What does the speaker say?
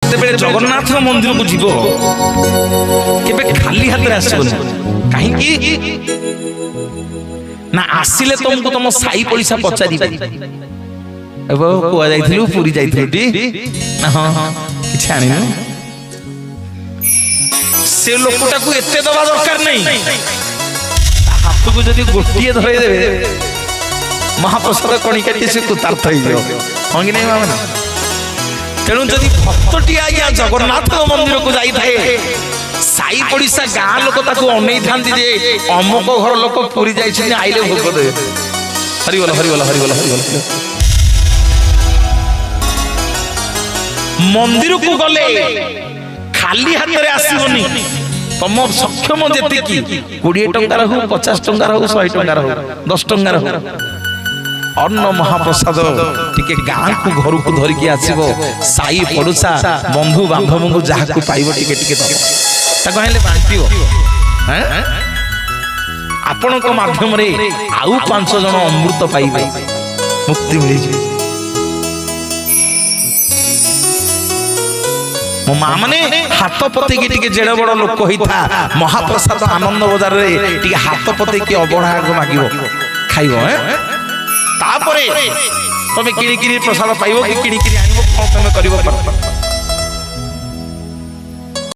ଯେତେବେଳେ ଜଗନ୍ନାଥ ମନ୍ଦିରକୁ ଯିବ କେବେ ଖାଲି ହାତରେ ଆସିବନି। କାହିଁକି ନା ଆସିଲେ ତମକୁ ତମ ସାଇ ପଇସା ପଚାରିବେ, କୁଆ ଯାଇଥିଲୁ, ପୁରୀ ଯାଇଥିଲୁ ଟି? ହଁ ହଁ କିଛି ଆଣିନୁ। ସେ ଲୋକଟାକୁ ଏତେ ଦବା ଦରକାର ନାହିଁ, ହାତକୁ ଯଦି ଗୋଟିଏ ଧରେଇଦେବେ ମହାପ୍ରସାଦ କଣିକାଟି ସେ କୃତାର୍ଥ ହେଇଯିବ। ହଁ କି ନାଇଁ ମାମା? ତେଣୁ ଯଦି ଭକ୍ତଟି ଆଜ୍ଞା ଜଗନ୍ନାଥ ମନ୍ଦିରକୁ ଯାଇଥାଏ, ସାଇ ପଡିଶା ଗାଁ ଲୋକ ତାକୁ ଅନେଇଥାନ୍ତି ଯେ ଅମକ ଘର ଲୋକ ପୁରୀ ଯାଇଛନ୍ତି, ଆଇଲେ ଭୋଗ ଦେବେ। ହରିବଲ ହରିବଲ ହରିବଲ ହରିବଲ। ମନ୍ଦିରକୁ ଗଲେ ଖାଲି ହାତରେ ଆସିବନି। ତମ ସକ୍ଷମ ଯେତିକି, 20 ଟଙ୍କାର ହଉ, 50 ଟଙ୍କାର ହଉ, 100 ଟଙ୍କାର ହଉ, 10 ଟଙ୍କାର ହଉ, ଅନ୍ନ ମହାପ୍ରସାଦ ଟିକେ ଗାଁକୁ ଘରକୁ ଧରିକି ଆସିବ। ସାଇ ପଡୁଶା ବନ୍ଧୁ ବାନ୍ଧବଙ୍କୁ ଯାହାକୁ ପାଇବ ଟିକେ ଟିକେ ଦବ, ତାକୁ ଆଣିଲେ ବାଣ୍ଟିବ। ଆପଣଙ୍କ ମାଧ୍ୟମରେ ଆଉ 5 ଜଣ ଅମୃତ ପାଇବେ, ମୁକ୍ତି ମିଳିଯିବ। ମୋ ମା ମାନେ ହାତ ପତେଇକି ଟିକେ ଯେଡ ବଡ ଲୋକ ହେଇଥା, ମହାପ୍ରସାଦ ଆନନ୍ଦ ବଜାରରେ ଟିକେ ହାତ ପତେଇକି ଅବଢା ମାଗିବ, ଖାଇବ। ତାପରେ ତମେ କିଣିକିରି ପ୍ରସାଦ ପାଇବ କି କିଣିକିରି ଆଣିବ, କଣ ତମେ କରିବ?